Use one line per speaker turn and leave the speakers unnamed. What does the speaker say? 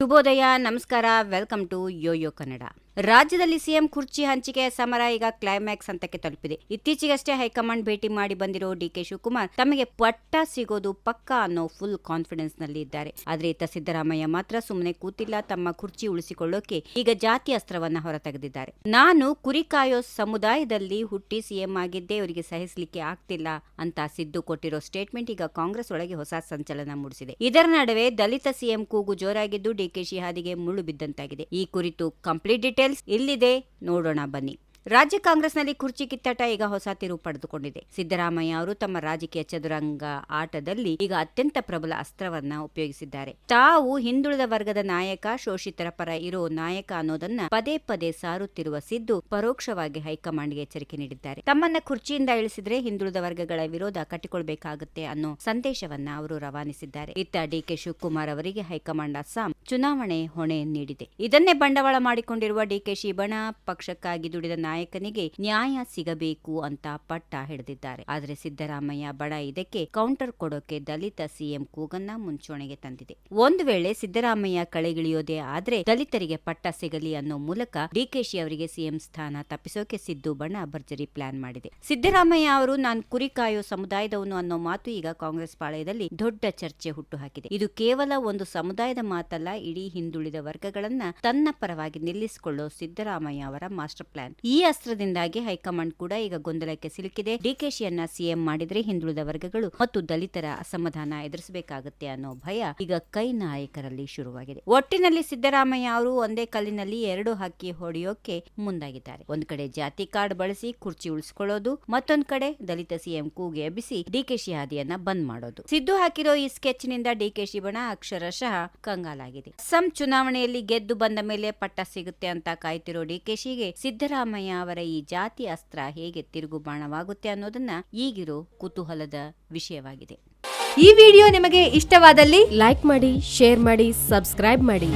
ಶುಭೋದಯ, ನಮಸ್ಕಾರ, welcome to Yoyo Kannada. ರಾಜ್ಯದಲ್ಲಿ ಸಿಎಂ ಕುರ್ಚಿ ಹಂಚಿಕೆಯ ಸಮರ ಈಗ ಕ್ಲೈಮ್ಯಾಕ್ಸ್ ಹಂತಕ್ಕೆ ತಲುಪಿದೆ. ಇತ್ತೀಚೆಗಷ್ಟೇ ಹೈಕಮಾಂಡ್ ಭೇಟಿ ಮಾಡಿ ಬಂದಿರೋ ಡಿಕೆ ಶಿವಕುಮಾರ್ ತಮಗೆ ಪಟ್ಟ ಸಿಗೋದು ಪಕ್ಕಾ ಅನ್ನೋ ಫುಲ್ ಕಾನ್ಫಿಡೆನ್ಸ್ ನಲ್ಲಿ ಇದ್ದಾರೆ. ಆದ್ರೆ ಇತ್ತ ಸಿದ್ದರಾಮಯ್ಯ ಮಾತ್ರ ಸುಮ್ಮನೆ ಕೂತಿಲ್ಲ. ತಮ್ಮ ಕುರ್ಚಿ ಉಳಿಸಿಕೊಳ್ಳೋಕೆ ಈಗ ಜಾತಿ ಅಸ್ತ್ರವನ್ನ ಹೊರತೆಗೆದಿದ್ದಾರೆ. ನಾನು ಕುರಿ ಕಾಯೋ ಸಮುದಾಯದಲ್ಲಿ ಹುಟ್ಟಿ ಸಿಎಂ ಆಗಿದ್ದೆ, ಇವರಿಗೆ ಸಹಿಸಲಿಕ್ಕೆ ಆಗ್ತಿಲ್ಲ ಅಂತ ಸಿದ್ದು ಕೊಟ್ಟಿರೋ ಸ್ಟೇಟ್ಮೆಂಟ್ ಈಗ ಕಾಂಗ್ರೆಸ್ ಒಳಗೆ ಹೊಸ ಸಂಚಲನ ಮೂಡಿಸಿದೆ. ಇದರ ನಡುವೆ ದಲಿತ ಸಿಎಂ ಕೂಗು ಜೋರಾಗಿದ್ದು ಡಿಕೆಶಿ ಹಾದಿಗೆ ಮುಳ್ಳು ಬಿದ್ದಂತಾಗಿದೆ. ಈ ಕುರಿತು ಕಂಪ್ಲೀಟ್ ಡೀಟೇಲ್ಸ್ ಇಲ್ಲಿದೆ, ನೋಡೋಣ ಬನ್ನಿ. ರಾಜ್ಯ ಕಾಂಗ್ರೆಸ್ನಲ್ಲಿ ಕುರ್ಚಿ ಕಿತ್ತಾಟ ಈಗ ಹೊಸ ತಿರುವು ಪಡೆದುಕೊಂಡಿದೆ. ಸಿದ್ದರಾಮಯ್ಯ ಅವರು ತಮ್ಮ ರಾಜಕೀಯ ಚದುರಂಗ ಆಟದಲ್ಲಿ ಈಗ ಅತ್ಯಂತ ಪ್ರಬಲ ಅಸ್ತ್ರವನ್ನ ಉಪಯೋಗಿಸಿದ್ದಾರೆ. ತಾವು ಹಿಂದುಳಿದ ವರ್ಗದ ನಾಯಕ, ಶೋಷಿತರ ಪರ ಇರೋ ನಾಯಕ ಅನ್ನೋದನ್ನ ಪದೇ ಪದೇ ಸಾರುತ್ತಿರುವ ಸಿದ್ದು ಪರೋಕ್ಷವಾಗಿ ಹೈಕಮಾಂಡ್ಗೆ ಎಚ್ಚರಿಕೆ ನೀಡಿದ್ದಾರೆ. ತಮ್ಮನ್ನ ಕುರ್ಚಿಯಿಂದ ಇಳಿಸಿದ್ರೆ ಹಿಂದುಳಿದ ವರ್ಗಗಳ ವಿರೋಧ ಕಟ್ಟಿಕೊಳ್ಬೇಕಾಗುತ್ತೆ ಅನ್ನೋ ಸಂದೇಶವನ್ನ ಅವರು ರವಾನಿಸಿದ್ದಾರೆ. ಇತ್ತ ಡಿಕೆ ಶಿವಕುಮಾರ್ ಅವರಿಗೆ ಹೈಕಮಾಂಡ್ ಅಸ್ಸಾಂ ಚುನಾವಣೆ ಹೊಣೆ ನೀಡಿದೆ. ಇದನ್ನೇ ಬಂಡವಾಳ ಮಾಡಿಕೊಂಡಿರುವ ಡಿಕೆಶಿ ಬಣ ಪಕ್ಷಕ್ಕಾಗಿ ದುಡಿದ ನಾಯಕನಿಗೆ ನ್ಯಾಯ ಸಿಗಬೇಕು ಅಂತ ಪಟ್ಟ ಹಿಡಿದಿದ್ದಾರೆ. ಆದ್ರೆ ಸಿದ್ದರಾಮಯ್ಯ ಬಡ ಇದಕ್ಕೆ ಕೌಂಟರ್ ಕೊಡೋಕೆ ದಲಿತ ಸಿಎಂ ಕೂಗನ್ನ ಮುಂಚೂಣಿಗೆ ತಂದಿದೆ. ಒಂದು ವೇಳೆ ಸಿದ್ದರಾಮಯ್ಯ ಕಳೆಗಿಳಿಯೋದೇ ಆದ್ರೆ ದಲಿತರಿಗೆ ಪಟ್ಟ ಸಿಗಲಿ ಅನ್ನೋ ಮೂಲಕ ಡಿಕೆಶಿ ಅವರಿಗೆ ಸಿಎಂ ಸ್ಥಾನ ತಪ್ಪಿಸೋಕೆ ಸಿದ್ದು ಬಣ ಭರ್ಜರಿ ಪ್ಲಾನ್ ಮಾಡಿದೆ. ಸಿದ್ದರಾಮಯ್ಯ ಅವರು ನಾನು ಕುರಿ ಕಾಯೋ ಸಮುದಾಯದವನು ಅನ್ನೋ ಮಾತು ಈಗ ಕಾಂಗ್ರೆಸ್ ಪಾಳೆಯದಲ್ಲಿ ದೊಡ್ಡ ಚರ್ಚೆ ಹುಟ್ಟುಹಾಕಿದೆ. ಇದು ಕೇವಲ ಒಂದು ಸಮುದಾಯದ ಮಾತಲ್ಲ, ಇಡೀ ಹಿಂದುಳಿದ ವರ್ಗಗಳನ್ನ ತನ್ನ ಪರವಾಗಿ ನಿಲ್ಲಿಸಿಕೊಳ್ಳೋ ಸಿದ್ದರಾಮಯ್ಯ ಅವರ ಮಾಸ್ಟರ್ ಪ್ಲಾನ್. ಈ ಅಸ್ತ್ರದಿಂದಾಗಿ ಹೈಕಮಾಂಡ್ ಕೂಡ ಈಗ ಗೊಂದಲಕ್ಕೆ ಸಿಲುಕಿದೆ. ಡಿಕೆಶಿಯನ್ನ ಸಿಎಂ ಮಾಡಿದ್ರೆ ಹಿಂದುಳಿದ ವರ್ಗಗಳು ಮತ್ತು ದಲಿತರ ಅಸಮಾಧಾನ ಎದುರಿಸಬೇಕಾಗುತ್ತೆ ಅನ್ನೋ ಭಯ ಈಗ ಕೈ ನಾಯಕರಲ್ಲಿ ಶುರುವಾಗಿದೆ. ಒಟ್ಟಿನಲ್ಲಿ ಸಿದ್ದರಾಮಯ್ಯ ಅವರು ಒಂದೇ ಕಲ್ಲಿನಲ್ಲಿ ಎರಡು ಹಕ್ಕಿ ಹೊಡೆಯೋಕೆ ಮುಂದಾಗಿದ್ದಾರೆ. ಒಂದ್ ಕಡೆ ಜಾತಿ ಕಾರ್ಡ್ ಬಳಸಿ ಕುರ್ಚಿ ಉಳಿಸಿಕೊಳ್ಳೋದು, ಮತ್ತೊಂದ್ ಕಡೆ ದಲಿತ ಸಿಎಂ ಕೂಗೆ ಎಬ್ಬಿಸಿ ಡಿಕೆಶಿ ಹಾದಿಯನ್ನ ಬಂದ್ ಮಾಡೋದು. ಸಿದ್ದು ಹಾಕಿರೋ ಈ ಸ್ಕೆಚ್ ನಿಂದ ಡಿಕೆಶಿ ಬಣ ಅಕ್ಷರಶಃ ಕಂಗಾಲಾಗಿದೆ. ಅಸ್ಸಾಂ ಚುನಾವಣೆಯಲ್ಲಿ ಗೆದ್ದು ಬಂದ ಮೇಲೆ ಪಟ್ಟ ಸಿಗುತ್ತೆ ಅಂತ ಕಾಯ್ತಿರೋ ಡಿಕೆಶಿಗೆ ಸಿದ್ದರಾಮಯ್ಯ ಅವರ ಈ ಜಾತಿ ಅಸ್ತ್ರ ಹೇಗೆ ತಿರುಗು ಬಾಣವಾಗುತ್ತೆ ಅನ್ನೋದನ್ನ ಈಗಿರೋ ಕುತೂಹಲದ ವಿಷಯವಾಗಿದೆ.
ಈ ವಿಡಿಯೋ ನಿಮಗೆ ಇಷ್ಟವಾದಲ್ಲಿ ಲೈಕ್ ಮಾಡಿ, ಶೇರ್ ಮಾಡಿ, ಸಬ್ಸ್ಕ್ರೈಬ್ ಮಾಡಿ.